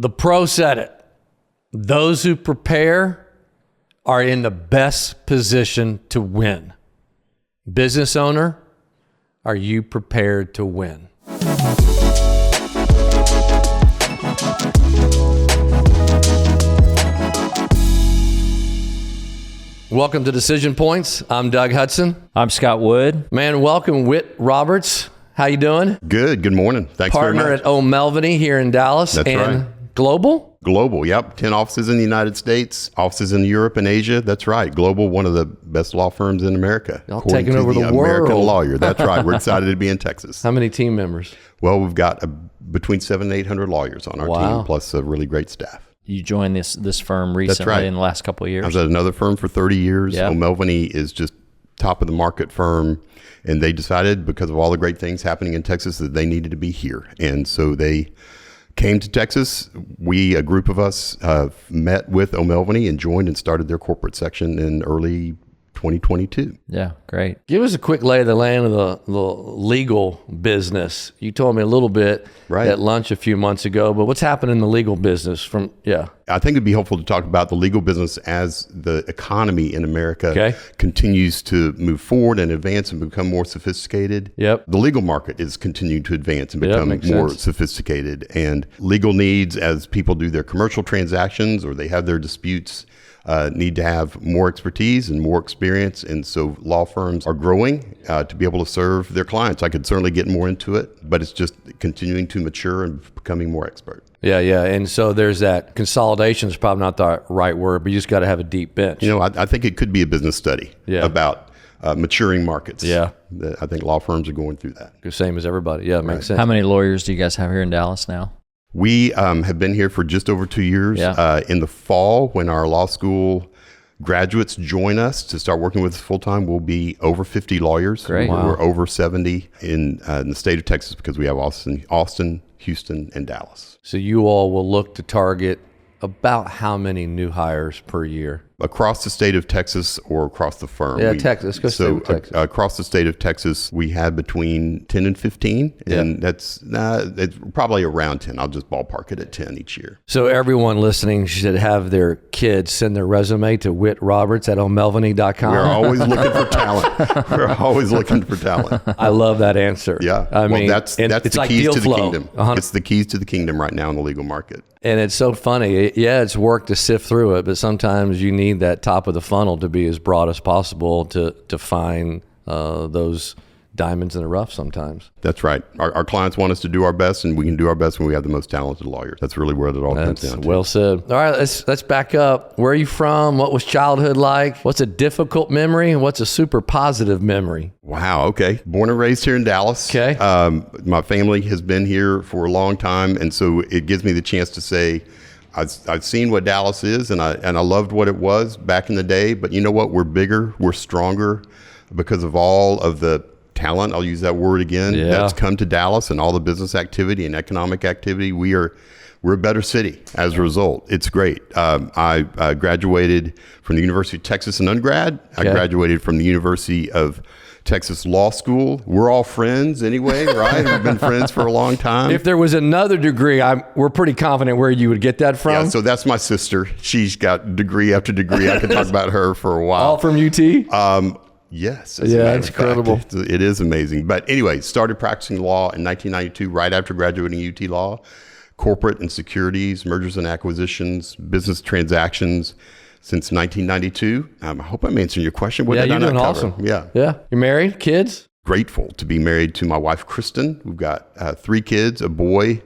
The pro said it. Those who prepare are in the best position to win. Business owner, are you prepared to win? Welcome to Decision Points. I'm Doug Hudson. I'm Scott Wood. Man, welcome Whit Roberts. How you doing? Good morning. Thanks very much. Partner at O'Melveny here in Dallas. That's and right. Global? Global, yep. 10 offices in the United States, offices in Europe and Asia. That's right. Global, one of the best law firms in America. Y'all taking over the world. American lawyer. That's right. We're excited to be in Texas. How many team members? Well, we've got between 700 and 800 lawyers on our team, plus a really great staff. You joined this firm recently in the last couple of years. I was at another firm for 30 years. Yep. O'Melveny is just top of the market firm. And they decided, because of all the great things happening in Texas, that they needed to be here. And so they came to Texas. We, a group of us, met with O'Melveny and joined and started their corporate section in early 2022. Yeah, great. Give us a quick lay of the land of the legal business. You told me a little bit at lunch a few months ago, but what's happening in the legal business I think it'd be helpful to talk about the legal business as the economy in America continues to move forward and advance and become more sophisticated. Yep. The legal market is continuing to advance and become more sophisticated, and legal needs, as people do their commercial transactions or they have their disputes, need to have more expertise and more experience. And so law firms are growing to be able to serve their clients. I could certainly get more into it, but it's just continuing to mature and becoming more expert. Yeah. And so there's that consolidation is probably not the right word, but you just got to have a deep bench. You know, I think it could be a business study about maturing markets. Yeah. I think law firms are going through that. The same as everybody. Yeah, it makes sense. How many lawyers do you guys have here in Dallas now? We have been here for just over 2 years. Yeah. In the fall, when our law school graduates join us to start working with us full time, we'll be over 50 lawyers. Great. Wow. We're over 70 in the state of Texas because we have Austin, Houston, and Dallas. So you all will look to target about how many new hires per year? Across the state of Texas or across the firm? Yeah, Texas. Let's go stay with Texas. Across the state of Texas, we had between 10 and 15, and that's it's probably around 10. I'll just ballpark it at 10 each year. So everyone listening should have their kids send their resume to Whit Roberts at O'Melveny.com. We're always looking for talent. We're always looking for talent. I love that answer. Yeah. I mean, that's the like keys to the flow. kingdom. 100%. It's the keys to the kingdom right now in the legal market. And it's so funny. It's work to sift through it, but sometimes you need that top of the funnel to be as broad as possible to find those diamonds in the rough sometimes. That's right. Our clients want us to do our best, and we can do our best when we have the most talented lawyers. That's really where it all comes down to. Well said. All right, let's back up. Where are you from? What was childhood like? What's a difficult memory? And what's a super positive memory? Wow. Okay. Born and raised here in Dallas. Okay. My family has been here for a long time, and so it gives me the chance to say, I've seen what Dallas is, and I loved what it was back in the day. But you know what? We're bigger, we're stronger because of all of the talent. I'll use that word again. Yeah. That's come to Dallas, and all the business activity and economic activity. We're a better city as a result. It's great. I graduated from the University of Texas in undergrad. Okay. I graduated from the University of Texas Law School. We're all friends anyway, right? We've been friends for a long time. If there was another degree, we're pretty confident where you would get that from. Yeah, so that's my sister. She's got degree after degree. I could talk about her for a while. All from UT? Yes. Yeah, it's incredible. It is amazing. But anyway, started practicing law in 1992, right after graduating UT Law. Corporate and securities, mergers and acquisitions, business transactions since 1992. I hope I'm answering your question. What did I you're doing not cover? awesome. Yeah. You're married? Kids? Grateful to be married to my wife, Kristen. We've got 3 kids, a boy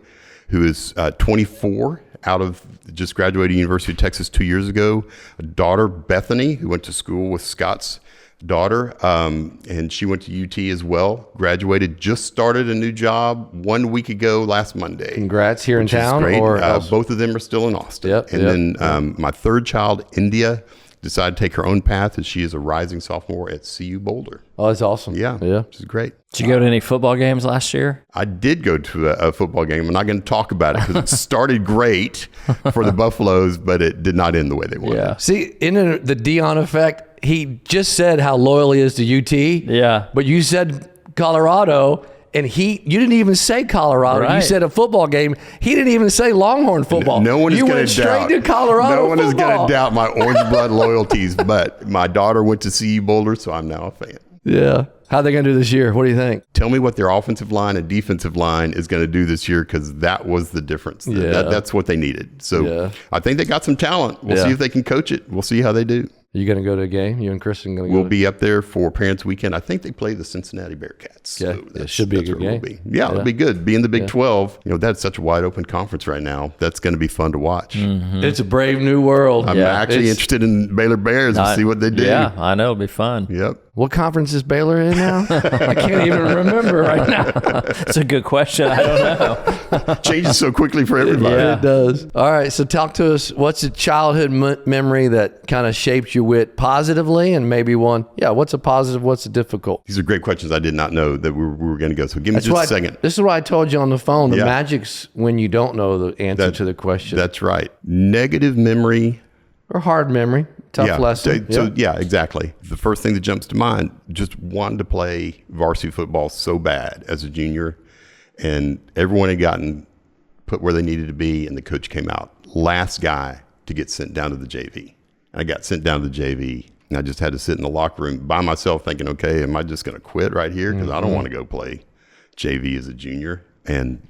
who is 24 out of just graduated University of Texas 2 years ago, a daughter, Bethany, who went to school with Scott's daughter, and she went to UT as well, graduated, just started a new job 1 week ago last Monday. Congrats here in town? Great. Or both of them are still in Austin. Then my third child, India, decided to take her own path as she is a rising sophomore at CU Boulder. Oh, that's awesome. Yeah, which is great. Did you go to any football games last year? I did go to a football game. I'm not going to talk about it because it started great for the Buffaloes, but it did not end the way they wanted. Yeah. See, in the Dion effect, he just said how loyal he is to UT. Yeah. But you said Colorado, And you didn't even say Colorado. Right. You said a football game. He didn't even say Longhorn football. No one is you going went to straight doubt. to Colorado No one is football. going to doubt my orange blood loyalties. But my daughter went to CU Boulder, so I'm now a fan. Yeah. How are they going to do this year? What do you think? Tell me what their offensive line and defensive line is going to do this year, because that was the difference. Yeah. That's what they needed. So Yeah. I think they got some talent. We'll see if they can coach it. We'll see how they do. You going to go to a game? You and Kristen going to go? We'll be up there for Parents Weekend. I think they play the Cincinnati Bearcats. So it should be a good game. Yeah, it'll be good. Be in the Big 12. That's such a wide open conference right now. That's going to be fun to watch. It's a brave new world. I'm actually interested in Baylor Bears and see what they do. Yeah, I know. It'll be fun. Yep. What conference is Baylor in now? I can't even remember right now. That's a good question. I don't know. Changes so quickly for everybody. Yeah, it does. All right, so talk to us. What's a childhood memory that kind of shaped you with positively, and maybe one? Yeah, what's a positive? What's a difficult? These are great questions. I did not know that we were going to go. So give me just a second. This is what I told you on the phone. The magic's when you don't know the answer to the question. That's right. Negative memory. Or hard memory. Tough lesson. So exactly. The first thing that jumps to mind, just wanted to play varsity football so bad as a junior, and everyone had gotten put where they needed to be, and the coach came out. Last guy to get sent down to the JV. And I got sent down to the JV, and I just had to sit in the locker room by myself thinking, okay, am I just going to quit right here? Because I don't want to go play JV as a junior. And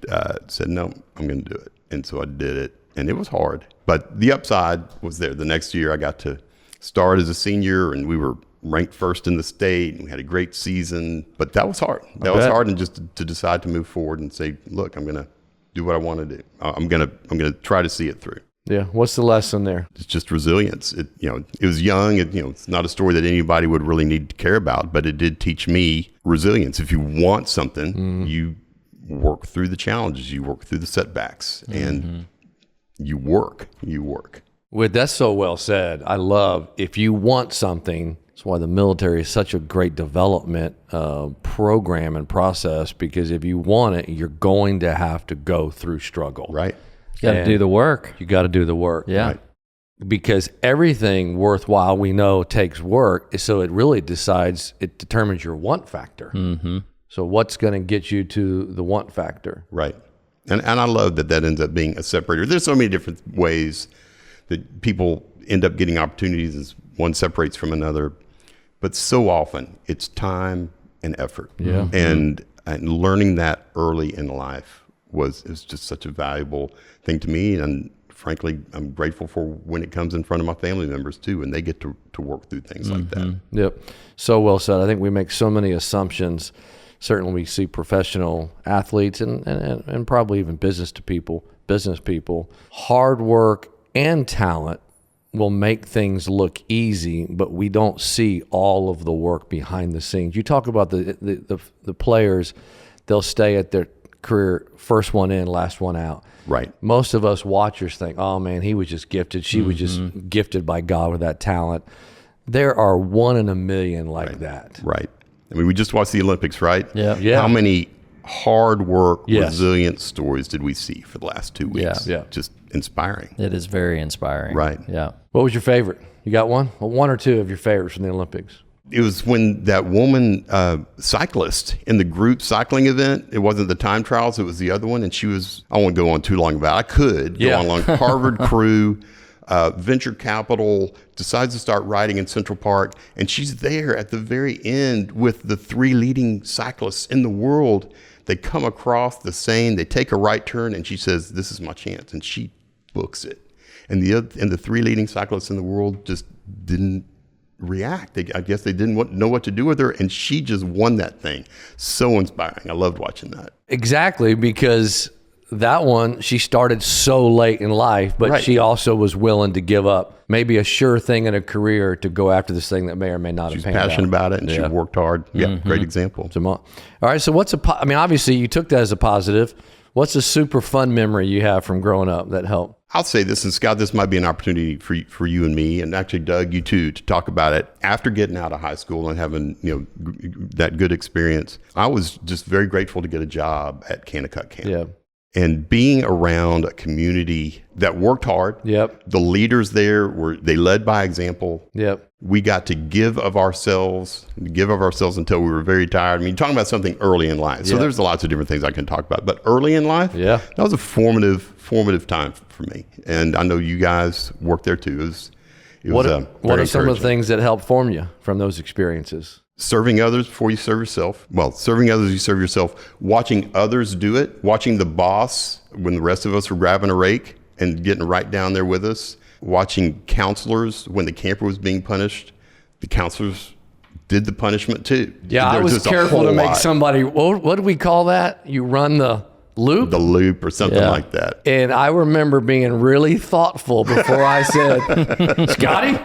said, no, I'm going to do it. And so I did it, and it was hard. But the upside was there. The next year I got to start as a senior, and we were ranked first in the state, and we had a great season. But that was hard. That was hard, and just to decide to move forward and say, look, I'm going to do what I want to do. I'm going to try to see it through. Yeah. What's the lesson there? It's just resilience. It was young. It's not a story that anybody would really need to care about, but it did teach me resilience. If you want something, you work through the challenges, you work through the setbacks, and you work. Whit, that's so well said. I love, if you want something, that's why the military is such a great development program and process, because if you want it, you're going to have to go through struggle. Right. You got to do the work. You got to do the work. Yeah. Right. Because everything worthwhile we know takes work, so it really determines your want factor. Mm-hmm. So what's going to get you to the want factor? Right. And I love that ends up being a separator. There's so many different ways that people end up getting opportunities as one separates from another. But so often it's time and effort. Yeah. And learning that early in life is just such a valuable thing to me. And frankly, I'm grateful for when it comes in front of my family members too, and they get to work through things like that. Yep. So well said. I think we make so many assumptions. Certainly we see professional athletes and probably even business people. Hard work and talent will make things look easy, but we don't see all of the work behind the scenes. You talk about the players, they'll stay at their career, first one in, last one out. Right. Most of us watchers think, oh man, he was just gifted. She was just gifted by God with that talent. There are 1 in a million like that. Right. I mean, we just watched the Olympics, right? Yeah. How many hard work, resilient stories did we see for the last 2 weeks? Yeah. Just inspiring. It is very inspiring. Right. Yeah. What was your favorite? You got one? Well, 1 or 2 of your favorites from the Olympics. It was when that woman cyclist in the group cycling event, it wasn't the time trials, it was the other one. And she was, I won't go on too long about it. I could go on long. Harvard crew, venture capital, decides to start riding in Central Park. And she's there at the very end with the 3 leading cyclists in the world. They come across the Seine, they take a right turn, and she says, this is my chance. And she books it. And the 3 leading cyclists in the world just didn't react. I guess they didn't know what to do with her, and she just won that thing. So inspiring. I loved watching that. Exactly, because that one, she started so late in life, but she also was willing to give up maybe a sure thing in a career to go after this thing that may or may not have panned out. She's passionate about it, and she worked hard. Yeah, great example. All right, so obviously you took that as a positive. What's a super fun memory you have from growing up that helped? I'll say this, and Scott, this might be an opportunity for you and me, and actually Doug, you too, to talk about it. After getting out of high school and having that good experience, I was just very grateful to get a job at Kanakuk Camp. Yeah. And being around a community that worked hard. Yep. The leaders there they led by example. Yep. We got to give of ourselves until we were very tired. I mean, you're talking about something early in life. So there's lots of different things I can talk about. But early in life, that was a formative time for me. And I know you guys worked there too. What are some of the things that helped form you from those experiences? Serving others before you serve yourself. Well, serving others, you serve yourself. Watching others do it. Watching the boss when the rest of us were grabbing a rake and getting right down there with us. Watching counselors when the camper was being punished. The counselors did the punishment too. Yeah, I was careful to make somebody, what do we call that? You run the loop? The loop or something like that. And I remember being really thoughtful before I said, Scotty,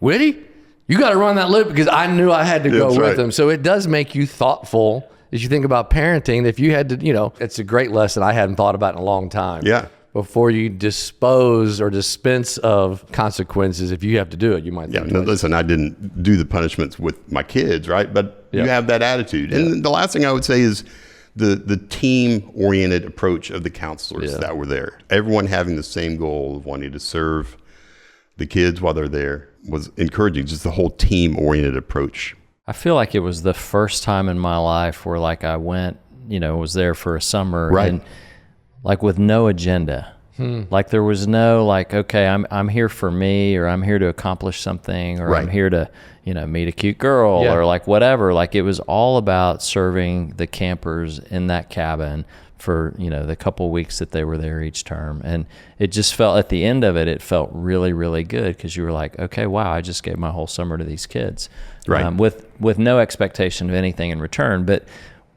Whitty, you got to run that loop, because I knew I had to go with them. So it does make you thoughtful as you think about parenting. If you had to, it's a great lesson I hadn't thought about in a long time. Yeah. Before you dispose or dispense of consequences, if you have to do it, you might. Yeah. No, listen, I didn't do the punishments with my kids, right? But you have that attitude. Yeah. And the last thing I would say is the team-oriented approach of the counselors that were there. Everyone having the same goal of wanting to serve the kids while they're there was encouraging. Just the whole team-oriented approach. I feel like it was the first time in my life where I went, was there for a summer, and with no agenda. Like there was no okay, I'm here for me, or I'm here to accomplish something, or I'm here to, meet a cute girl, or whatever. It was all about serving the campers in that cabin for, the couple weeks that they were there each term. And it just felt, at the end of it, it felt really, really good, because you were like, okay, wow, I just gave my whole summer to these kids. Right. With no expectation of anything in return. But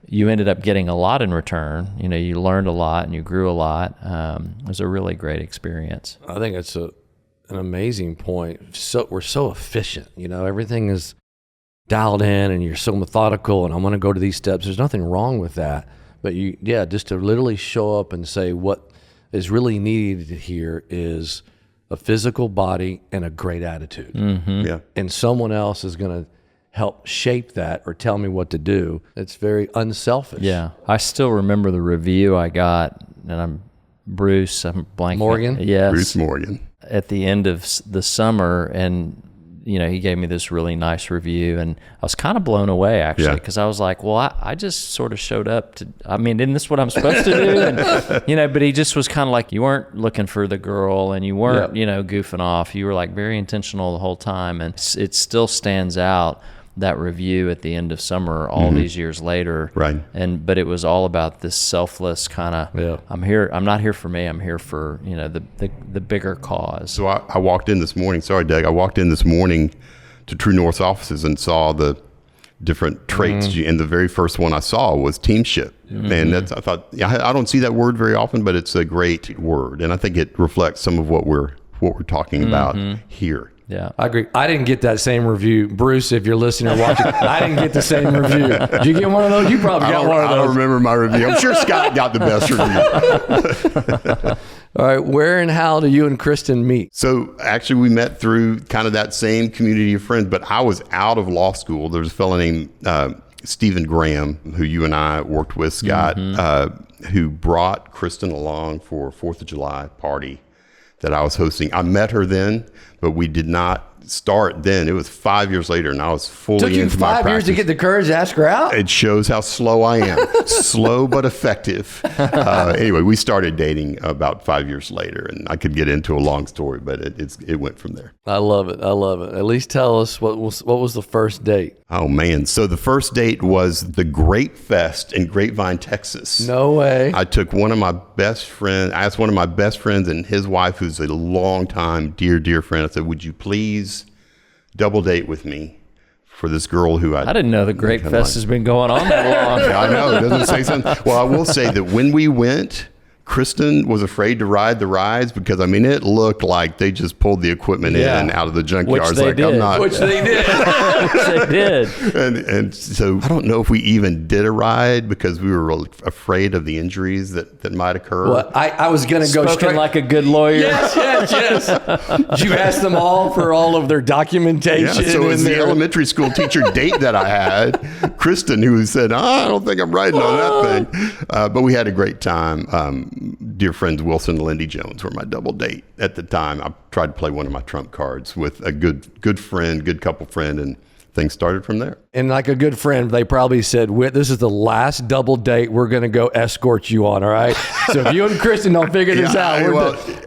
you ended up getting a lot in return. You learned a lot and you grew a lot. It was a really great experience. I think it's an amazing point. We're so efficient. Everything is dialed in, and you're so methodical, and I'm going to go to these steps. There's nothing wrong with that. But just to literally show up and say what is really needed here is a physical body and a great attitude. Mm-hmm. Yeah. And someone else is going to help shape that or tell me what to do. It's very unselfish. Yeah. I still remember the review I got, and I'm blanking. Morgan? Yes. Bruce Morgan. At the end of the summer, and he gave me this really nice review, and I was kind of blown away, actually, because I was like, well, I just sort of showed up to, isn't this what I'm supposed to do? And, but he just was kind of like, you weren't looking for the girl, and you weren't, goofing off. You were very intentional the whole time. And it still stands out, that review at the end of summer, all these years later. Right. But it was all about this selfless kind of, I'm not here for me, I'm here for, the bigger cause. So I walked in this morning, sorry, Doug, I walked in this morning to True North's offices and saw the different traits. And the very first one I saw was teamship. And I thought, I don't see that word very often, but it's a great word. And I think it reflects some of what we're talking about here. Yeah, I agree. I didn't get that same review. Bruce, if you're listening or watching, I didn't get the same review. Did you get one of those? You probably got one of those. I don't remember my review. I'm sure Scott got the best review. All right. Where and how do you and Kristen meet? So actually we met through kind of that same community of friends, but I was out of law school. There was a fellow named Stephen Graham, who you and I worked with, Scott, who brought Kristen along for a 4th of July party that I was hosting. I met her then, but we did not start then. It was 5 years later, and I was fully into my practice. Took you 5 years to get the courage to ask her out? It shows how slow I am. Slow but effective. Anyway, we started dating about 5 years later, and I could get into a long story, but it went from there. I love it. At least tell us what was the first date? Oh man! So the first date was the Grape Fest in Grapevine, Texas. No way! I took one of my best friends. I asked one of my best friends and his wife, who's a longtime dear friend. I said, "Would you please double date with me for this girl who I didn't know the Grape Fest has been going on that long." Yeah, I know. It doesn't say something. Well, I will say that when we went, Kristen was afraid to ride the rides because, I mean, it looked like they just pulled the equipment in out of the junkyard. Which they did. Which they did. Which they did. And so I don't know if we even did a ride because we were really afraid of the injuries that might occur. Well, I was going to go Spoken straight. like a good lawyer. Yes. Did you ask them all for all of their documentation? Yeah, so as the elementary school teacher date that I had, Kristen, who said, I don't think I'm riding on that thing. But we had a great time. Dear friends Wilson and Lindy Jones were my double date at the time. I tried to play one of my trump cards with a good friend, good couple friend, and things started from there. And like a good friend, they probably said, Whit, this is the last double date we're going to go escort you on, all right? So if you and Kristen don't figure this out,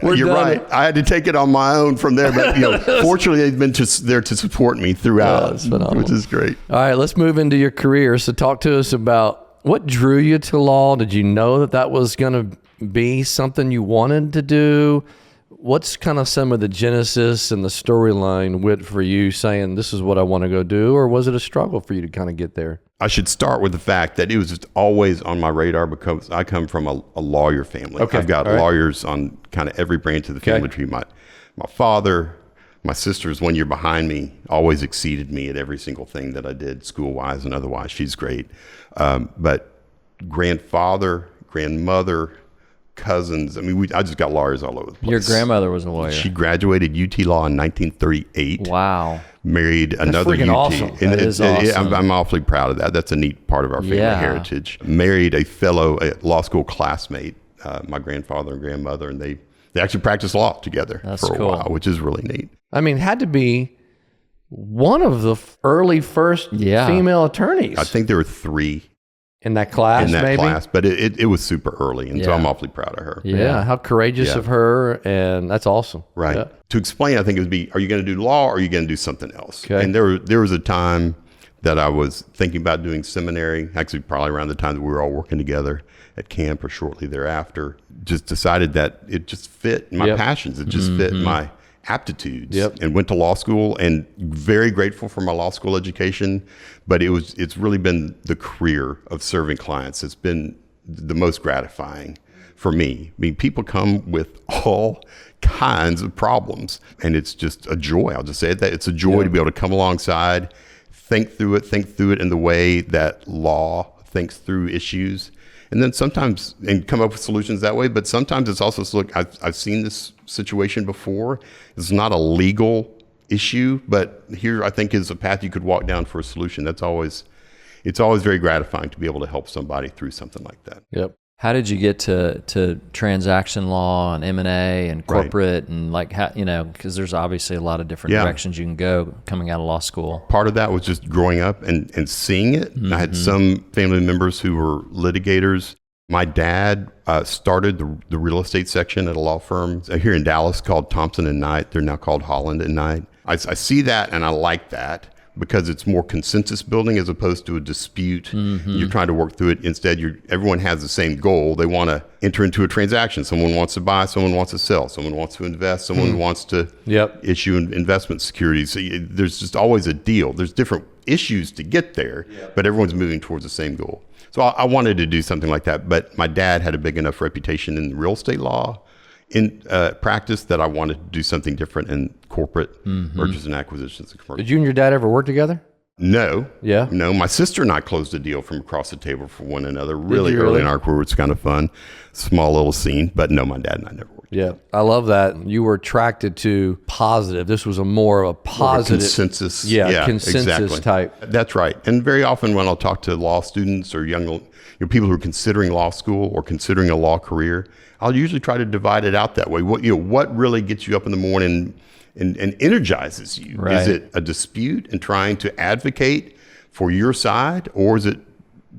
we're you're done. right. I had to take it on my own from there. But fortunately, they've been there to support me throughout, that's phenomenal. which is great. All right, let's move into your career. So talk to us about what drew you to law. Did you know that was going to be something you wanted to do? What's kind of some of the genesis and the storyline with for you saying this is what I want to go do, or was it a struggle for you to kind of get there? I should start with the fact that it was just always on my radar because I come from a lawyer family. Okay. I've got All right. lawyers on kind of every branch of the family tree. My father, my sisters 1 year behind me, always exceeded me at every single thing that I did, school-wise and otherwise. She's great. But grandfather, grandmother, cousins. I mean, I just got lawyers all over the place. Your grandmother was a lawyer. She graduated UT Law in 1938. Wow. Married another freaking UT. awesome. And That is awesome. I'm awfully proud of that. That's a neat part of our family heritage. Married a fellow law school classmate, my grandfather and grandmother, and they actually practiced law together That's for a cool. while, which is really neat. I mean, had to be one of the early first female attorneys I think there were 3 in that class, in that maybe. class, but it was super early, and so Yeah. I'm awfully proud of her. Yeah, how courageous Yeah. of her, and that's awesome. Right. Yeah. To explain, I think it would be, are you going to do law or are you going to do something else? Okay. And there was a time that I was thinking about doing seminary, actually probably around the time that we were all working together at camp or shortly thereafter. Just decided that it just fit my passions. It just fit my aptitudes, and went to law school, and very grateful for my law school education. But it's really been the career of serving clients. It's been the most gratifying for me. I mean, people come with all kinds of problems, and it's just a joy. I'll just say it, that it's a joy to be able to come alongside, think through it in the way that law thinks through issues, and then sometimes and come up with solutions that way. But sometimes it's also, look, I've seen this situation before. It's not a legal issue, but here I think is a path you could walk down for a solution. It's always very gratifying to be able to help somebody through something like that. Yep. How did you get to transaction law and M&A and corporate and like how, because there's obviously a lot of different directions you can go coming out of law school. Part of that was just growing up and seeing it. I had some family members who were litigators. My dad started the real estate section at a law firm here in Dallas called Thompson and Knight. They're now called Holland and Knight. I see that and I like that, because it's more consensus building as opposed to a dispute. You're trying to work through it. Instead, everyone has the same goal. They want to enter into a transaction. Someone wants to buy, someone wants to sell, someone wants to invest, someone wants to issue investment securities. So there's just always a deal. There's different issues to get there, but everyone's moving towards the same goal. So I wanted to do something like that, but my dad had a big enough reputation in real estate law in practice that I wanted to do something different in corporate mergers and acquisitions and commercial. Did you and your dad ever work together? No. Yeah? No, my sister and I closed a deal from across the table for one another really early in our career. It's kind of fun. Small little scene. But no, my dad and I never worked together. I love that. You were attracted to positive. This was more of a positive. Consensus. Consensus type. That's right. And very often when I'll talk to law students or young people who are considering law school or considering a law career, I'll usually try to divide it out that way. What really gets you up in the morning and energizes you? Right. Is it a dispute and trying to advocate for your side, or is it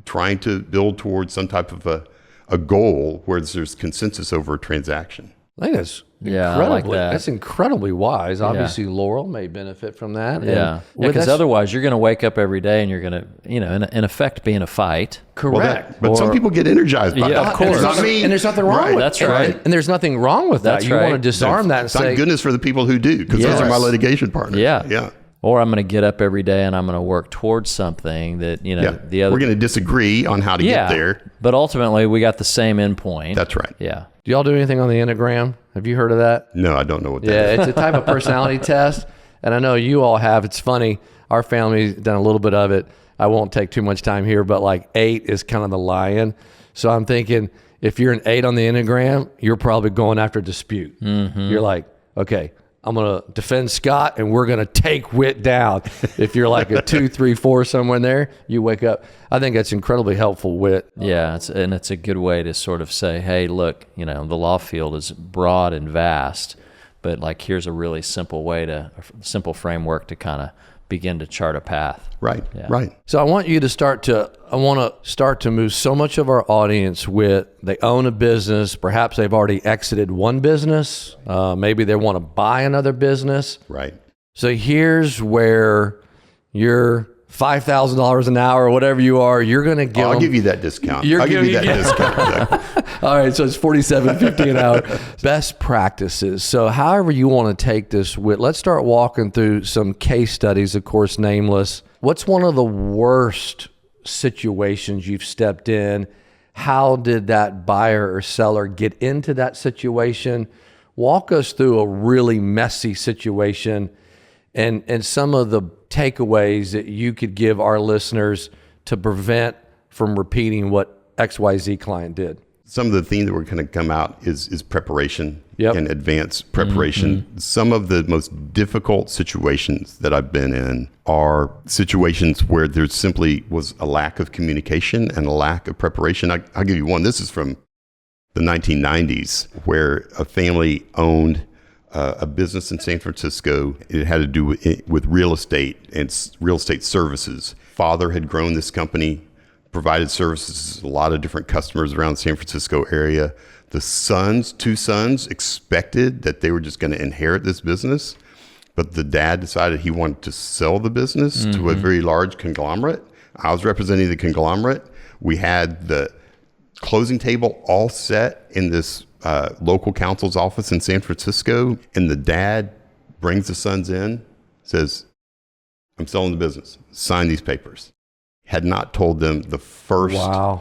trying to build towards some type of a goal where there's consensus over a transaction? I think that's I like that. That's incredibly wise. Obviously, Laurel may benefit from that. Because otherwise you're going to wake up every day and you're going to, in effect, be in a fight. Correct. But some people get energized by that. of course. And there's nothing wrong with That's that. right. And there's nothing wrong with that. That's You right. want to disarm that and say, Thank goodness for the people who do, because those are my litigation partners. Yeah. Or I'm going to get up every day and I'm going to work towards something that, the other... We're going to disagree on how to get there. But ultimately, we got the same end point. That's right. Yeah. Do y'all do anything on the Enneagram? Have you heard of that? No, I don't know what that is. Yeah, it's a type of personality test, and I know you all have. It's funny. Our family's done a little bit of it. I won't take too much time here, but like 8 is kind of the lion. So I'm thinking if you're an 8 on the Enneagram, you're probably going after dispute. You're like, okay, I'm going to defend Scott and we're going to take Whit down. If you're like a 2, 3, 4 somewhere in there, you wake up. I think that's incredibly helpful, Whit. Yeah, it's a good way to sort of say, hey, look, the law field is broad and vast, but like here's a really simple simple framework to kind of begin to chart a path. Right, Yeah. right. So I want to start to move so much of our audience with, they own a business, perhaps they've already exited one business, maybe they want to buy another business. Right. So here's where you're $5,000 an hour or whatever you are, you're going to give I'll them, give you that discount. I'll give you that discount. all right, so it's $47.50 an hour. Best practices. So however you want to take this, let's start walking through some case studies, of course, nameless. What's one of the worst situations you've stepped in? How did that buyer or seller get into that situation? Walk us through a really messy situation and some of the takeaways that you could give our listeners to prevent from repeating what XYZ client did. Some of the theme that we're going to come out is preparation Yep. and advanced preparation. Some of the most difficult situations that I've been in are situations where there simply was a lack of communication and a lack of preparation. I'll give you one. This is from the 1990s, where a family owned a business in San Francisco. It had to do with real estate and real estate services. Father had grown this company, provided services to a lot of different customers around the San Francisco area. The two sons expected that they were just going to inherit this business, but the dad decided he wanted to sell the business to a very large conglomerate. I was representing the conglomerate. We had the closing table all set in this local counsel's office in San Francisco, and the dad brings the sons in, says, I'm selling the business. Sign these papers. Had not told them the first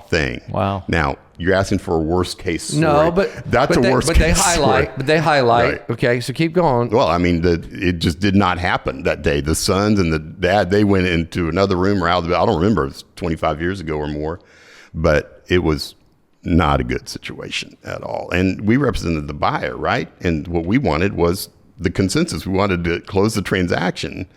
thing. Wow. Now, you're asking for a worst case story. No, but that's a worst case story. But they highlight. Right. Okay, so keep going. Well, I mean, it just did not happen that day. The sons and the dad, they went into another room or out of the, I don't remember, it was 25 years ago or more, but it was not a good situation at all. And we represented the buyer, right? And what we wanted was the consensus. We wanted to close the transaction.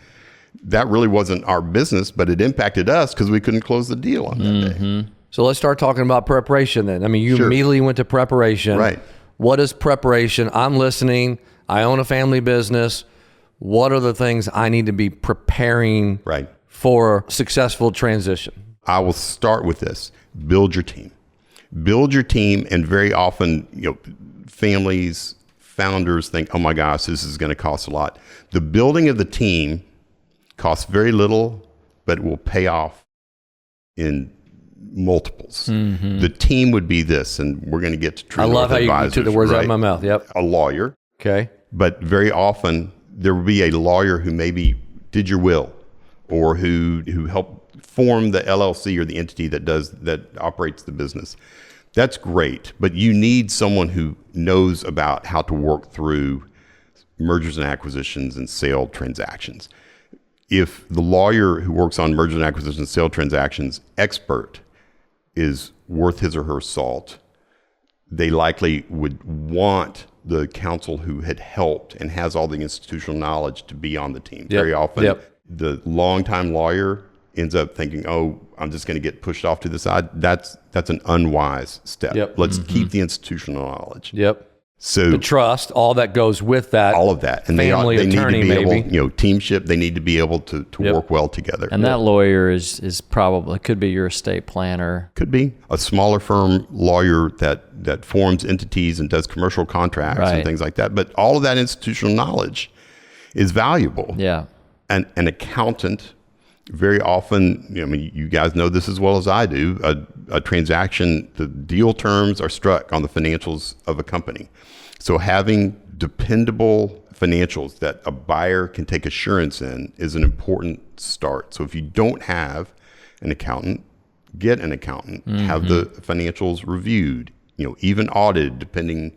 That really wasn't our business, but it impacted us because we couldn't close the deal on that day. So let's start talking about preparation then. I mean, you immediately went to preparation. Right. What is preparation? I'm listening. I own a family business. What are the things I need to be preparing for successful transition? I will start with this. Build your team. Build your team, and very often, families, founders think, oh my gosh, this is going to cost a lot. The building of the team costs very little, but it will pay off in multiples. The team would be this, and we're going to get to True North North Advisors. I love how you took the words out of my mouth. Yep. A lawyer. Okay. But very often there will be a lawyer who maybe did your will, or who helped form the LLC or the entity that operates the business. That's great, but you need someone who knows about how to work through mergers and acquisitions and sale transactions. If the lawyer who works on mergers and acquisitions and sale transactions expert is worth his or her salt, they likely would want the counsel who had helped and has all the institutional knowledge to be on the team. Very often, the longtime lawyer ends up thinking, oh, I'm just going to get pushed off to the side. That's an unwise step. Let's keep the institutional knowledge. So the trust, all that goes with that. All of that. And family they attorney, need to be maybe. able, teamship, they need to be able to work well together. And that lawyer is probably, could be your estate planner. Could be a smaller firm lawyer that forms entities and does commercial contracts and things like that. But all of that institutional knowledge is valuable. Yeah. And an accountant, very often, you guys know this as well as I do, a transaction, the deal terms are struck on the financials of a company. So having dependable financials that a buyer can take assurance in is an important start. So if you don't have an accountant, get an accountant, have the financials reviewed. even audited, depending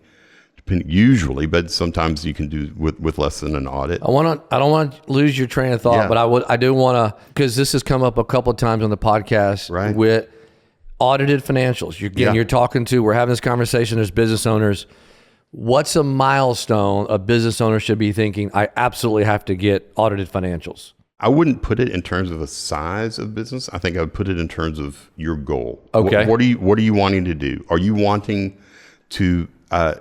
usually, but sometimes you can do with less than an audit. I don't want to lose your train of thought, Yeah. but I do want to, because this has come up a couple of times on the podcast Right. with audited financials. We're having this conversation as business owners. What's a milestone a business owner should be thinking? I absolutely have to get audited financials. I wouldn't put it in terms of a size of business. I think I would put it in terms of your goal. Okay. What are you wanting to do? Are you wanting to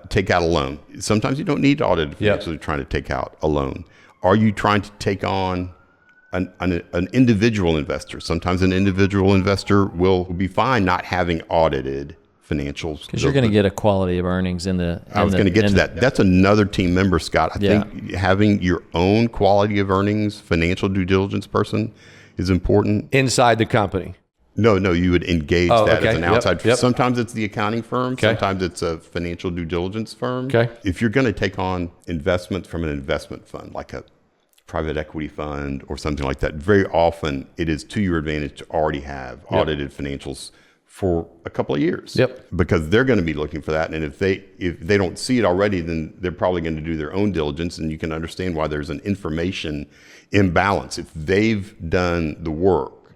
take out a loan? Sometimes you don't need audited financials. You're trying to take out a loan. Are you trying to take on an individual investor? Sometimes an individual investor will be fine not having audited financials. Because you're going to get a quality of earnings I was going to get to that. That's another team member, Scott. I think having your own quality of earnings financial due diligence person is important. Inside the company. No, you would engage as an outside. Yep. Sometimes it's the accounting firm. Okay. Sometimes it's a financial due diligence firm. Okay. If you're going to take on investments from an investment fund, like a private equity fund or something like that, very often it is to your advantage to already have audited financials for a couple of years. Yep. Because they're going to be looking for that. And if they don't see it already, then they're probably going to do their own diligence, and you can understand why there's an information imbalance. If they've done the work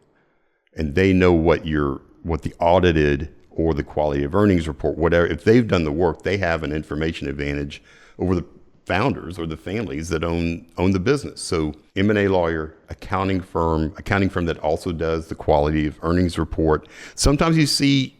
and they know what the audited or the quality of earnings report, whatever, if they've done the work, they have an information advantage over the founders or the families that own the business. So M&A lawyer, accounting firm that also does the quality of earnings report. Sometimes you see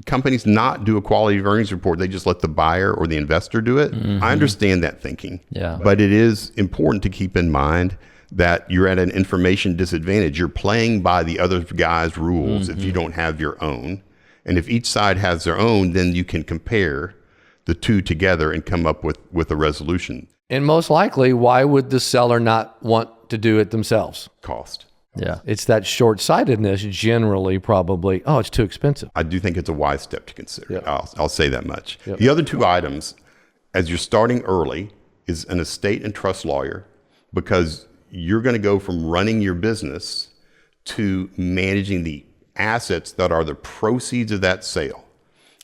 companies not do a quality of earnings report. They just let the buyer or the investor do it. I understand that thinking. Yeah. But it is important to keep in mind that you're at an information disadvantage. You're playing by the other guy's rules if you don't have your own. And if each side has their own, then you can compare the two together and come up with a resolution. And most likely, why would the seller not want to do it themselves? Cost. Yeah. It's that short-sightedness generally, probably, it's too expensive. I do think it's a wise step to consider. Yep. I'll say that much. Yep. The other two items, as you're starting early, is an estate and trust lawyer, because you're going to go from running your business to managing the assets that are the proceeds of that sale.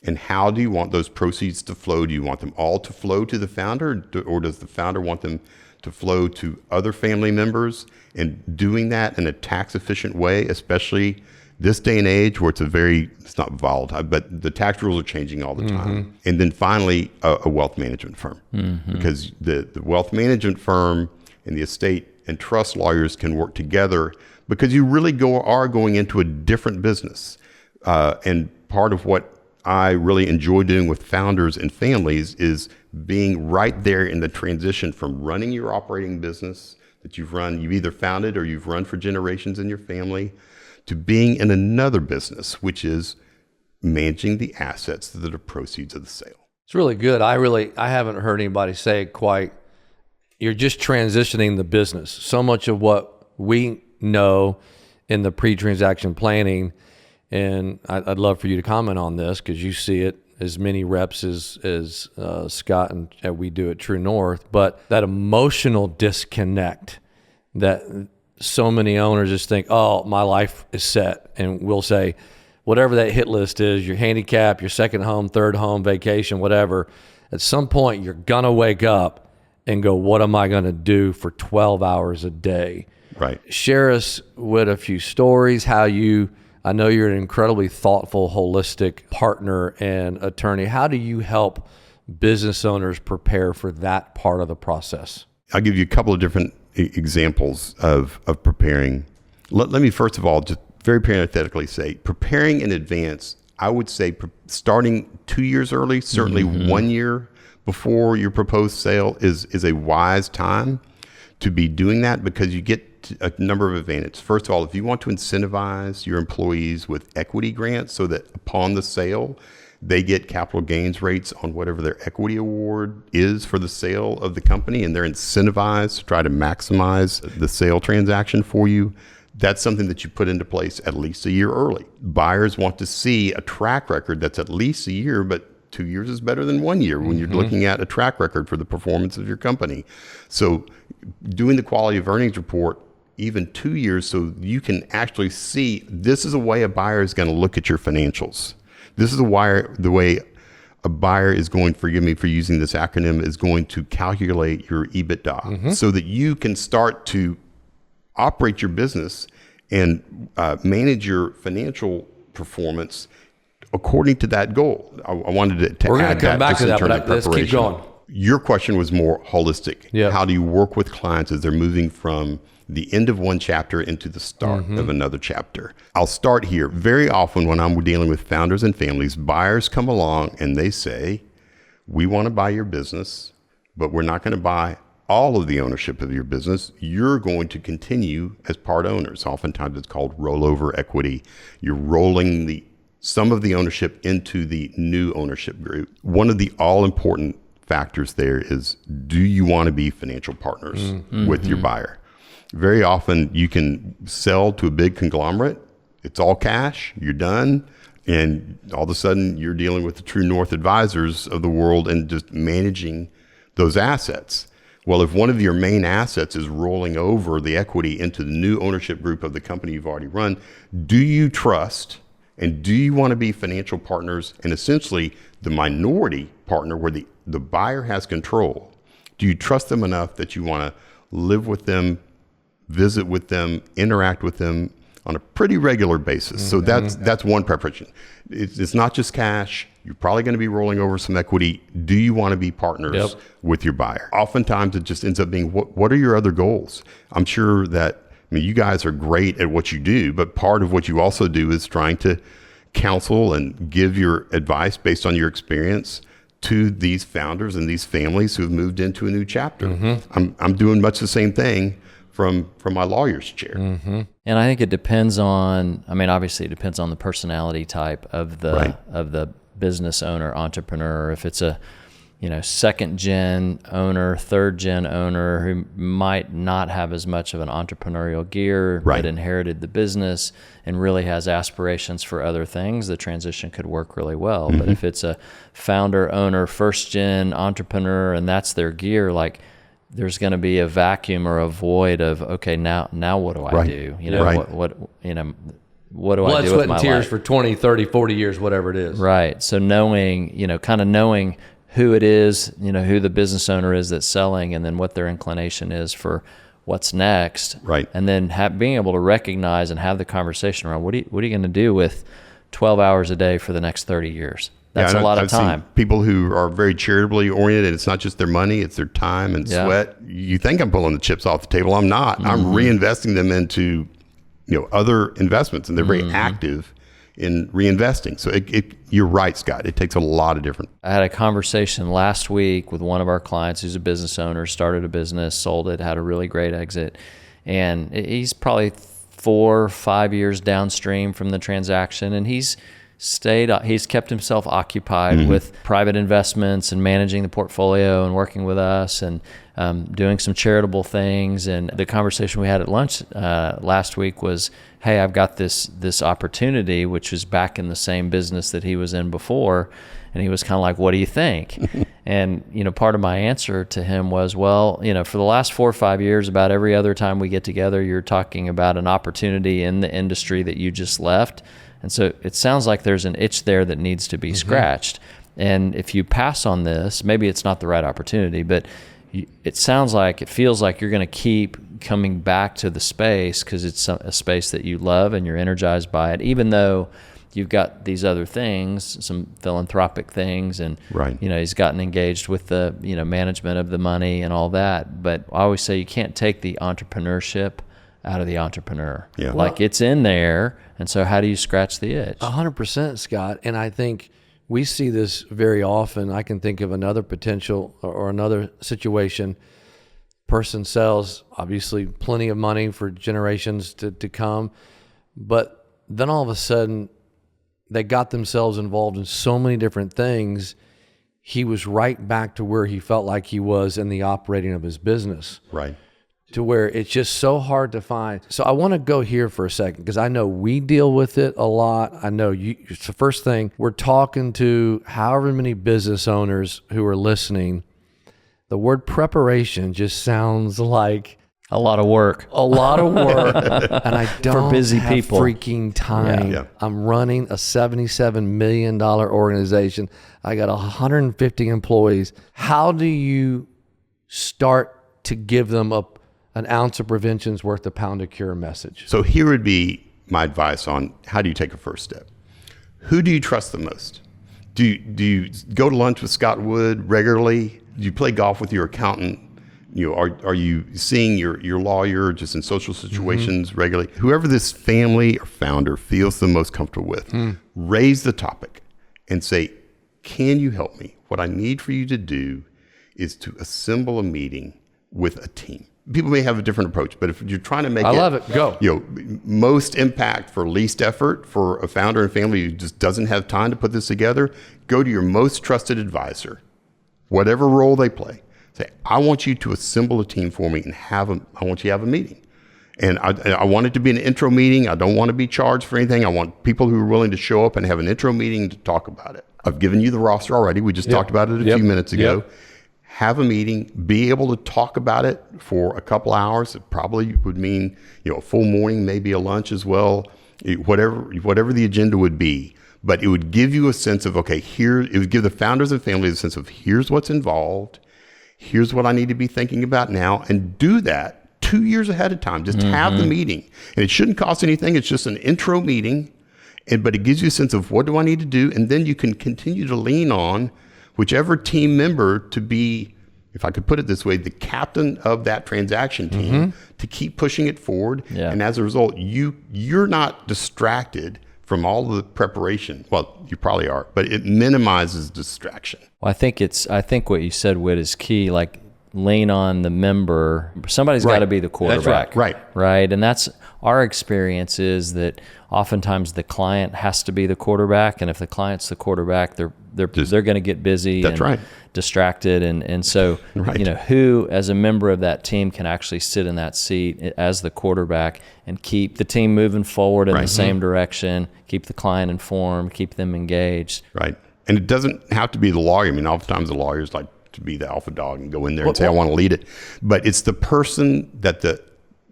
And how do you want those proceeds to flow? Do you want them all to flow to the founder, or does the founder want them to flow to other family members? And doing that in a tax efficient way, especially this day and age where it's not volatile, but the tax rules are changing all the time. And then finally, a wealth management firm, because the wealth management firm and the estate and trust lawyers can work together, because you really are going into a different business. And part of what I really enjoy doing with founders and families is being right there in the transition from running your operating business that you've either founded or you've run for generations in your family, to being in another business, which is managing the assets that are proceeds of the sale. It's really good. I haven't heard anybody say it quite. You're just transitioning the business. So much of what we know in the pre-transaction planning, and I'd love for you to comment on this because you see it as many reps as Scott and we do at True North, but that emotional disconnect that so many owners just think, oh, my life is set. And we'll say, whatever that hit list is, your handicap, your second home, third home, vacation, whatever, at some point you're going to wake up and go, what am I going to do for 12 hours a day? Right. Share us with a few stories, I know you're an incredibly thoughtful, holistic partner and attorney. How do you help business owners prepare for that part of the process? I'll give you a couple of different examples of preparing. Let me first of all just very parenthetically say, preparing in advance, I would say starting 2 years early, certainly 1 year before your proposed sale is a wise time to be doing that, because you get a number of advantages. First of all, if you want to incentivize your employees with equity grants so that upon the sale, they get capital gains rates on whatever their equity award is for the sale of the company, and they're incentivized to try to maximize the sale transaction for you, that's something that you put into place at least a year early. Buyers want to see a track record that's at least a year, but 2 years is better than 1 year when you're looking at a track record for the performance of your company. So doing the quality of earnings report even 2 years, so you can actually see this is a way a buyer is going to look at your financials. This is the way a buyer is going, forgive me for using this acronym, is going to calculate your EBITDA so that you can start to operate your business and manage your financial performance according to that goal. I wanted to We're going add to come that back to that, in terms but of let's keep preparation. going. Your question was more holistic. Yeah. How do you work with clients as they're moving from the end of one chapter into the start of another chapter? I'll start here. Very often when I'm dealing with founders and families, buyers come along and they say, we want to buy your business, but we're not going to buy all of the ownership of your business. You're going to continue as part owners. Oftentimes it's called rollover equity. You're rolling some of the ownership into the new ownership group. One of the all-important factors there is, do you want to be financial partners with your buyer? Very often you can sell to a big conglomerate. It's all cash. You're done. And all of a sudden you're dealing with the true north advisors of the world and just managing those assets. Well, if one of your main assets is rolling over the equity into the new ownership group of the company you've already run, do you trust and do you want to be financial partners and essentially the minority partner where the buyer has control? Do you trust them enough that you want to live with them, visit with them, interact with them on a pretty regular basis? So that's one preparation. It's not just cash. You're probably going to be rolling over some equity. Do you want to be partners with your buyer? Oftentimes it just ends up being, what are your other goals? I'm sure that, you guys are great at what you do, but part of what you also do is trying to counsel and give your advice based on your experience to these founders and these families who have moved into a new chapter. I'm doing much the same thing from my lawyer's chair. And I think it depends on, obviously it depends on the personality type of the business owner, entrepreneur. If it's a second gen owner, third gen owner who might not have as much of an entrepreneurial gear, but inherited the business and really has aspirations for other things, the transition could work really well. But if it's a founder, owner, first gen entrepreneur, and that's their gear, like there's going to be a vacuum or a void of, okay, now what do I do? What do I do with my life? Blood, sweat, and tears for 20, 30, 40 years, whatever it is. Right. So knowing who it is, who the business owner is that's selling, and then what their inclination is for what's next. Right. And then being able to recognize and have the conversation around what are you going to do with 12 hours a day for the next 30 years? That's a lot of time. People who are very charitably oriented, it's not just their money, it's their time and sweat. You think I'm pulling the chips off the table. I'm not. I'm reinvesting them into other investments, and they're very active in reinvesting. So you're right, Scott. It takes a lot of different. I had a conversation last week with one of our clients who's a business owner, started a business, sold it, had a really great exit. And he's probably 4 or 5 years downstream from the transaction. And he's kept himself occupied with private investments and managing the portfolio and working with us and doing some charitable things. And the conversation we had at lunch last week was, hey, I've got this opportunity, which was back in the same business that he was in before. And he was kind of like, what do you think? And, part of my answer to him was, well, for the last 4 or 5 years, about every other time we get together, you're talking about an opportunity in the industry that you just left. And so it sounds like there's an itch there that needs to be scratched. And if you pass on this, maybe it's not the right opportunity, but it feels like you're going to keep coming back to the space because it's a space that you love and you're energized by it, even though you've got these other things, some philanthropic things, and he's gotten engaged with the management of the money and all that. But I always say you can't take the entrepreneurship out of the entrepreneur. Yeah. Like it's in there, and so how do you scratch the itch? 100%, Scott. And I think we see this very often. I can think of another potential or another situation. Person sells, obviously, plenty of money for generations to come, but then all of a sudden, they got themselves involved in so many different things. He was right back to where he felt like he was in the operating of his business. Right. To where it's just so hard to find. So I want to go here for a second because I know we deal with it a lot. I know it's the first thing, we're talking to however many business owners who are listening. The word preparation just sounds like A lot of work. A lot of work, and I don't busy have people. freaking time. Yeah. I'm running a $77 million organization. I got 150 employees. How do you start to give them an ounce of prevention's worth of pound of cure message? So here would be my advice on how do you take a first step. Who do you trust the most? Do you go to lunch with Scott Wood regularly? Do you play golf with your accountant? Are you seeing your lawyer just in social situations regularly? Whoever this family or founder feels the most comfortable with, raise the topic and say, can you help me? What I need for you to do is to assemble a meeting with a team. People may have a different approach, but if you're trying to make I love it. Go. Most impact for least effort for a founder and family who just doesn't have time to put this together, go to your most trusted advisor, whatever role they play. Say, I want you to assemble a team for me and I want you to have a meeting. And I want it to be an intro meeting. I don't want to be charged for anything. I want people who are willing to show up and have an intro meeting to talk about it. I've given you the roster already. We just talked about it a few minutes ago. Have a meeting, be able to talk about it for a couple hours. It probably would mean, a full morning, maybe a lunch as well, whatever the agenda would be. But it would give you a sense of, it would give the founders and families a sense of here's what's involved. Here's what I need to be thinking about now, and do that 2 years ahead of time. Just have the meeting. And it shouldn't cost anything. It's just an intro meeting. But it gives you a sense of what do I need to do? And then you can continue to lean on whichever team member to be, if I could put it this way, the captain of that transaction team to keep pushing it forward. Yeah. And as a result, you're not distracted from all the preparation. Well, you probably are, but it minimizes distraction. Well, I think what you said, Whit, is key. Like, lean on the member. Somebody's got to be the quarterback. That's right. And that's our experience is that oftentimes the client has to be the quarterback. And if the client's the quarterback, they're going to get busy and distracted. And so, who as a member of that team can actually sit in that seat as the quarterback and keep the team moving forward in the same direction, keep the client informed, keep them engaged. Right. And it doesn't have to be the lawyer. I mean, oftentimes the lawyer's like to be the alpha dog and go in there and say, I want to lead it. But it's the person that the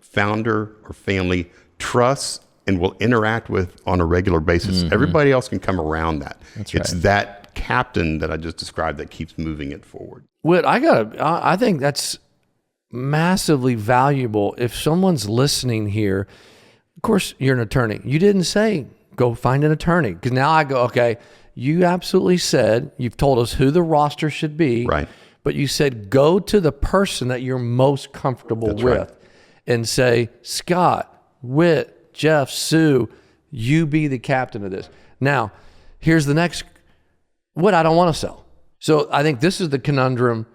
founder or family trusts and will interact with on a regular basis. Everybody else can come around that. It's that captain that I just described that keeps moving it forward. Whit, I think that's massively valuable. If someone's listening here, of course, you're an attorney. You didn't say, go find an attorney. Because now I go, you absolutely said, you've told us who the roster should be. Right. But you said, go to the person that you're most comfortable with and say, Scott, Whit, Jeff, Sue, you be the captain of this. Now, here's the next, what I don't want to sell. So I think this is the conundrum.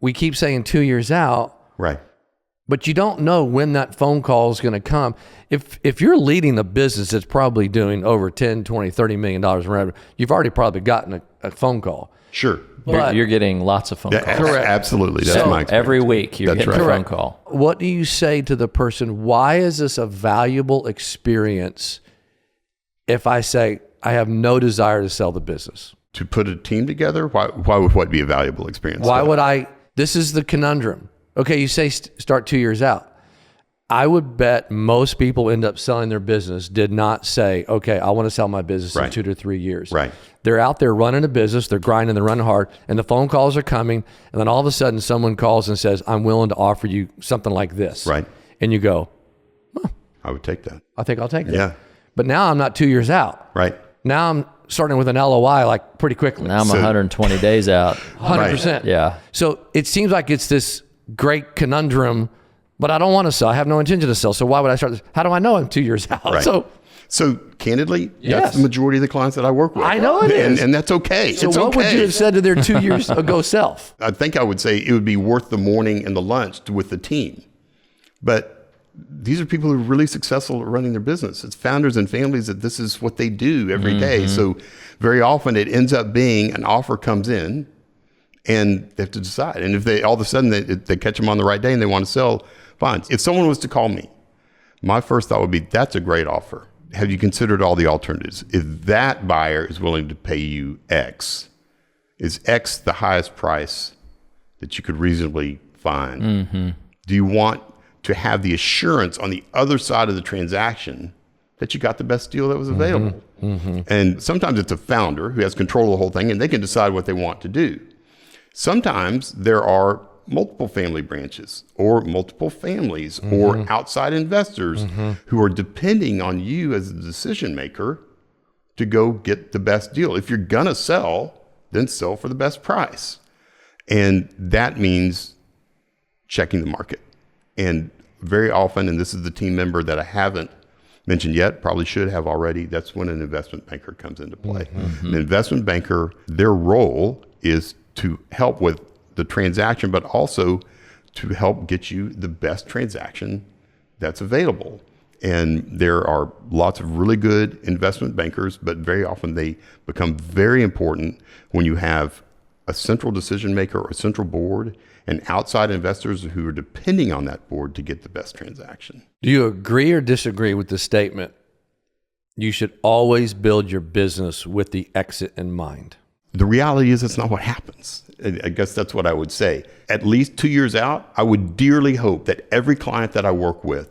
We keep saying 2 years out. Right. But you don't know when that phone call is going to come. If you're leading a business that's probably doing over 10, 20, $30 million in revenue, you've already probably gotten a phone call. Sure. But you're getting lots of phone calls. Correct. Absolutely. That's so my experience. Every week you're getting a phone call. What do you say to the person, why is this a valuable experience if I say, I have no desire to sell the business? To put a team together? Why would what be a valuable experience? Why would this is the conundrum. Okay, you say start 2 years out. I would bet most people end up selling their business did not say, okay, I want to sell my business in 2 to 3 years. Right. They're out there running a business, they're grinding, they're running hard, and the phone calls are coming, and then all of a sudden someone calls and says, I'm willing to offer you something like this. Right. And you go, I would take that. I think I'll take that. Yeah. But now I'm not 2 years out. Right. Now I'm starting with an LOI like pretty quickly. Now I'm 120 days out. 100%. Yeah. So it seems like it's this great conundrum, but I don't want to sell. I have no intention to sell. So why would I start this? How do I know I'm 2 years out? Right. So candidly, Yes. that's the majority of the clients that I work with. I know it is. And that's okay. So it's what okay. would you have said to their 2 years ago self? I think I would say it would be worth the morning and the lunch with the team. But these are people who are really successful at running their business. It's founders and families that this is what they do every day. So very often it ends up being an offer comes in and they have to decide. And if they all of a sudden they catch them on the right day and they want to sell, fine. If someone was to call me, my first thought would be, that's a great offer. Have you considered all the alternatives? If that buyer is willing to pay you X, is X the highest price that you could reasonably find? Do you want to have the assurance on the other side of the transaction that you got the best deal that was available. And sometimes it's a founder who has control of the whole thing and they can decide what they want to do. Sometimes there are multiple family branches or multiple families or outside investors who are depending on you as the decision maker to go get the best deal. If you're gonna sell, then sell for the best price. And that means checking the market. And very often, and this is the team member that I haven't mentioned yet, probably should have already, that's when an investment banker comes into play. An investment banker, their role is to help with the transaction, but also to help get you the best transaction that's available. And there are lots of really good investment bankers, but very often they become very important when you have a central decision maker or a central board and outside investors who are depending on that board to get the best transaction. Do you agree or disagree with the statement, you should always build your business with the exit in mind? The reality is it's not what happens. I guess that's what I would say. At least 2 years out, I would dearly hope that every client that I work with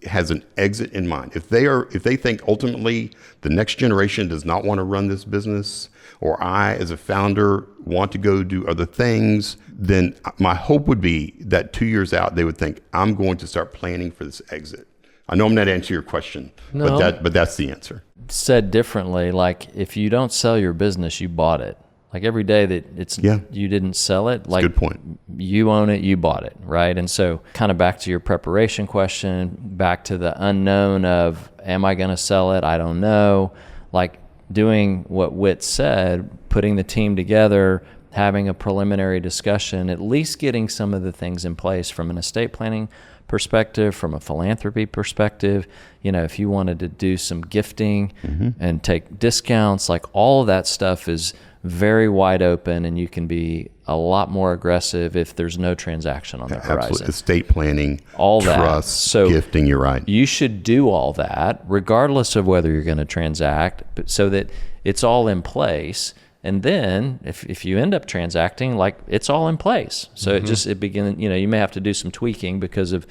has an exit in mind. If they think ultimately the next generation does not want to run this business, or I as a founder want to go do other things, then my hope would be that 2 years out they would think, I'm going to start planning for this exit. I know I'm not answering your question, but that's the answer. Said differently, like if you don't sell your business, you bought it. Like every day that you didn't sell it, like good point. You own it, you bought it, right? And so kind of back to your preparation question, back to the unknown of, am I going to sell it? I don't know. Like doing what Whit said, putting the team together, having a preliminary discussion, at least getting some of the things in place from an estate planning perspective, from a philanthropy perspective. You know, if you wanted to do some gifting and take discounts, like all of that stuff is very wide open, and you can be a lot more aggressive if there's no transaction on the horizon. Absolutely. Estate planning, all trust, so gifting, you're right. You should do all that regardless of whether you're going to transact, but so that it's all in place. And then if you end up transacting, like it's all in place. So it begins, you may have to do some tweaking because of,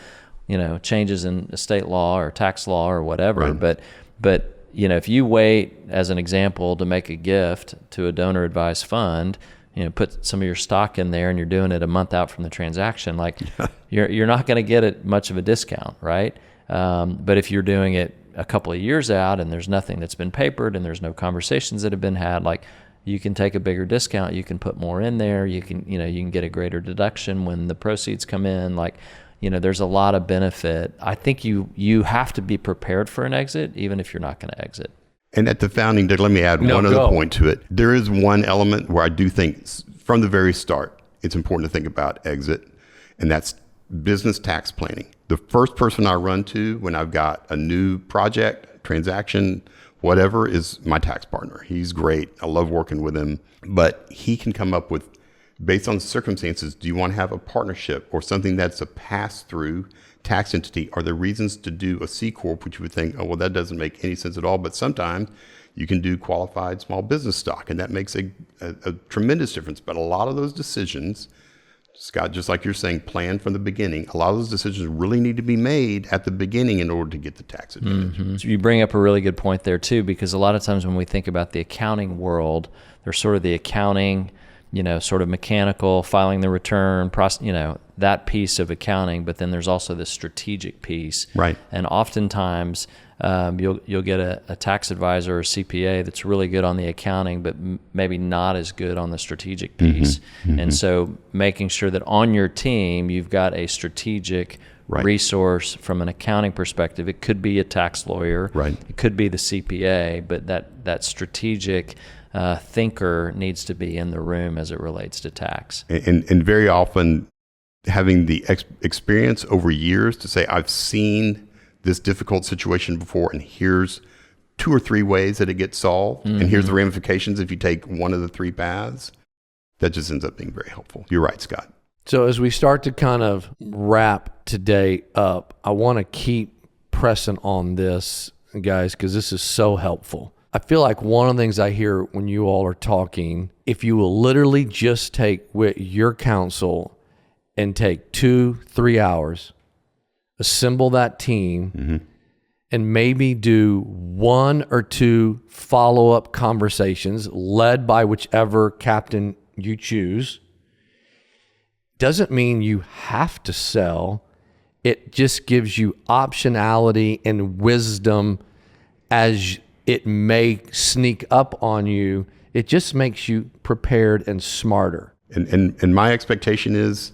changes in estate law or tax law or whatever. Right. But if you wait, as an example, to make a gift to a donor advised fund, put some of your stock in there and you're doing it a month out from the transaction, like you're not going to get it much of a discount, right? But if you're doing it a couple of years out and there's nothing that's been papered and there's no conversations that have been had, like you can take a bigger discount, you can put more in there, you can get a greater deduction when the proceeds come in, like, there's a lot of benefit. I think you have to be prepared for an exit, even if you're not going to exit. And at the founding, let me add one other point to it. There is one element where I do think from the very start, it's important to think about exit, and that's business tax planning. The first person I run to when I've got a new project, transaction, whatever, is my tax partner. He's great. I love working with him, but he can come up with, based on the circumstances, do you want to have a partnership or something that's a pass-through tax entity? Are there reasons to do a C Corp, which you would think, oh, well, that doesn't make any sense at all. But sometimes you can do qualified small business stock, and that makes a tremendous difference. But a lot of those decisions, Scott, just like you're saying, plan from the beginning. A lot of those decisions really need to be made at the beginning in order to get the tax advantage. So you bring up a really good point there too, because a lot of times when we think about the accounting world, there's sort of the accounting, sort of mechanical, filing the return, that piece of accounting, but then there's also the strategic piece. Right. And oftentimes you'll get a tax advisor or CPA that's really good on the accounting, but maybe not as good on the strategic piece. And so making sure that on your team, you've got a strategic resource from an accounting perspective. It could be a tax lawyer. Right. It could be the CPA, but that strategic thinker needs to be in the room as it relates to tax. And very often having the experience over years to say, I've seen this difficult situation before, and here's 2 or 3 ways that it gets solved, and here's the ramifications if you take one of the 3 paths, that just ends up being very helpful. You're right, Scott. So as we start to kind of wrap today up, I want to keep pressing on this, guys, because this is so helpful. I feel like one of the things I hear when you all are talking, if you will literally just take with your counsel and take 2-3 hours assemble that team, and maybe do 1 or 2 follow-up conversations led by whichever captain you choose. Doesn't mean you have to sell. It just gives you optionality and wisdom as it may sneak up on you. It just makes you prepared and smarter. And my expectation is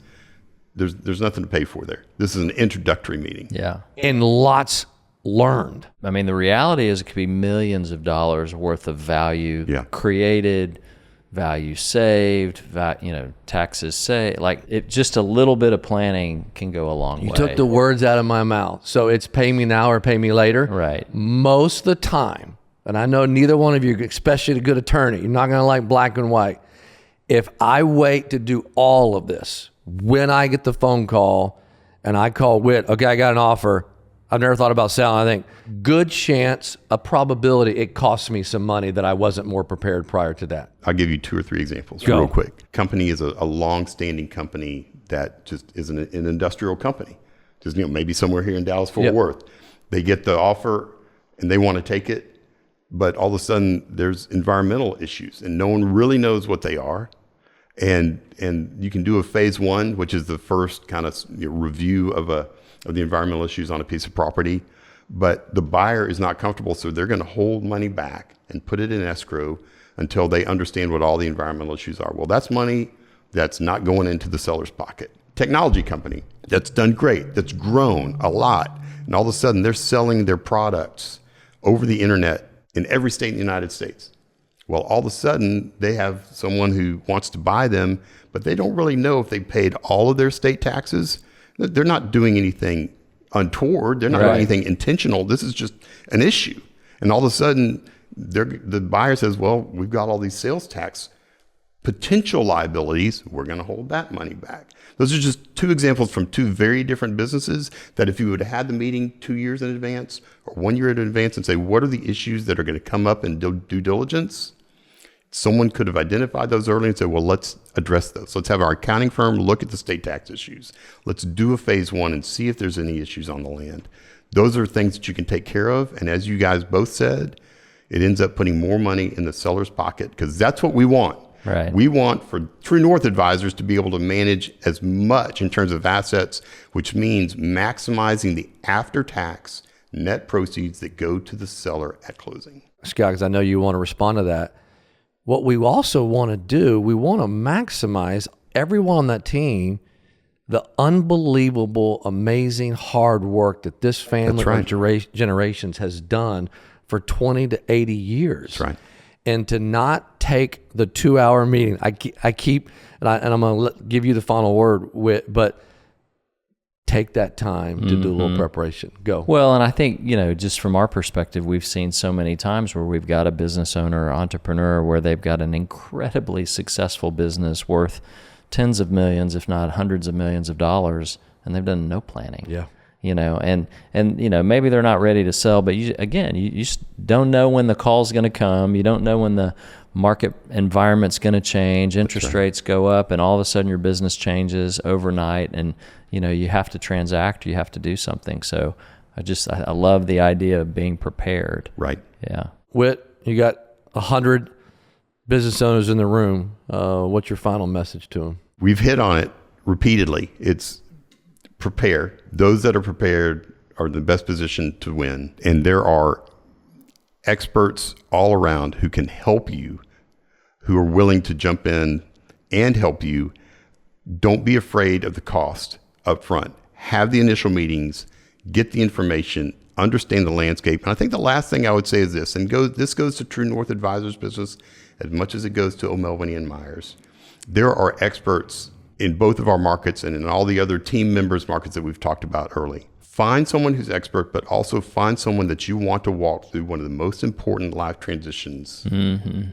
there's nothing to pay for there. This is an introductory meeting. Yeah. And lots learned. I mean, the reality is it could be millions of dollars worth of value created, value saved, taxes saved. Like just a little bit of planning can go a long way. You took the words out of my mouth. So it's pay me now or pay me later. Right. Most of the time, and I know neither one of you, especially a good attorney, you're not going to like black and white. If I wait to do all of this, when I get the phone call and I call Whit, okay, I got an offer, I've never thought about selling. I think good chance, a probability it costs me some money that I wasn't more prepared prior to that. I'll give you 2 or 3 examples Go. real quick. Company is a long-standing company that just is an industrial company. Just maybe somewhere here in Dallas-Fort Worth. They get the offer and they want to take it, but all of a sudden there's environmental issues and no one really knows what they are. And you can do a phase 1, which is the first kind of review of the environmental issues on a piece of property, but the buyer is not comfortable, so they're going to hold money back and put it in escrow until they understand what all the environmental issues are. Well, that's money that's not going into the seller's pocket. Technology company that's done great, that's grown a lot, and all of a sudden they're selling their products over the internet in every state in the United States. Well, all of a sudden they have someone who wants to buy them, but they don't really know if they paid all of their state taxes. They're not doing anything untoward. They're not doing anything intentional. This is just an issue. And all of a sudden, the buyer says, well, we've got all these sales tax potential liabilities. We're going to hold that money back. Those are just 2 examples from 2 very different businesses that if you would have had the meeting 2 years in advance or 1 year in advance and say, what are the issues that are going to come up in due diligence? Someone could have identified those early and said, well, let's address those. Let's have our accounting firm look at the state tax issues. Let's do a phase 1 and see if there's any issues on the land. Those are things that you can take care of. And as you guys both said, it ends up putting more money in the seller's pocket because that's what we want. Right. We want for True North advisors to be able to manage as much in terms of assets, which means maximizing the after-tax net proceeds that go to the seller at closing. Scott, because I know you want to respond to that. What we also want to do, we want to maximize everyone on that team, the unbelievable, amazing hard work that this family of generations has done for 20 to 80 years. That's right. And to not take the 2-hour meeting, I keep, and I'm going to give you the final word, but take that time to do a little preparation. Go. Well, and I think, just from our perspective, we've seen so many times where we've got a business owner or entrepreneur where they've got an incredibly successful business worth tens of millions, if not hundreds of millions of dollars, and they've done no planning. Yeah. And maybe they're not ready to sell, but you just don't know when the call's going to come. You don't know when the market environment's going to change. Interest rates go up, and all of a sudden your business changes overnight, and you have to transact, you have to do something. So I love the idea of being prepared. Right. Yeah. Whit, you got 100 business owners in the room. What's your final message to them? We've hit on it repeatedly. It's prepare. Those that are prepared are in the best position to win. And there are experts all around who can help you, who are willing to jump in and help you. Don't be afraid of the cost up front. Have the initial meetings, get the information, understand the landscape. And I think the last thing I would say is this, and this goes to True North Advisors business as much as it goes to O'Melveny and Myers. There are experts in both of our markets and in all the other team members' markets that we've talked about early. Find someone who's expert, but also find someone that you want to walk through one of the most important life transitions. Mm-hmm.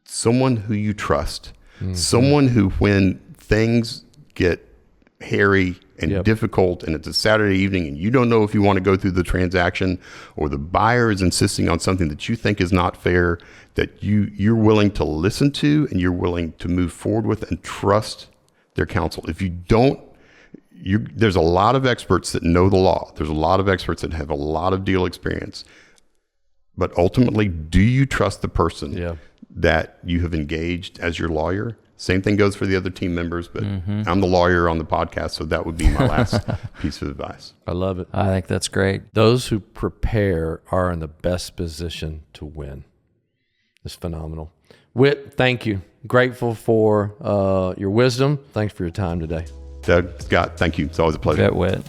Someone who you trust. Mm-hmm. Someone who, when things get hairy and difficult and it's a Saturday evening and you don't know if you want to go through the transaction, or the buyer is insisting on something that you think is not fair, that you're willing to listen to and you're willing to move forward with and trust their counsel. If you don't, there's a lot of experts that know the law. There's a lot of experts that have a lot of deal experience. But ultimately, do you trust the person that you have engaged as your lawyer? Same thing goes for the other team members, but I'm the lawyer on the podcast, so that would be my last piece of advice. I love it. I think that's great. Those who prepare are in the best position to win. It's phenomenal. Whit, thank you. Grateful for your wisdom. Thanks for your time today. Doug, Scott, thank you. It's always a pleasure. Bet, Whit.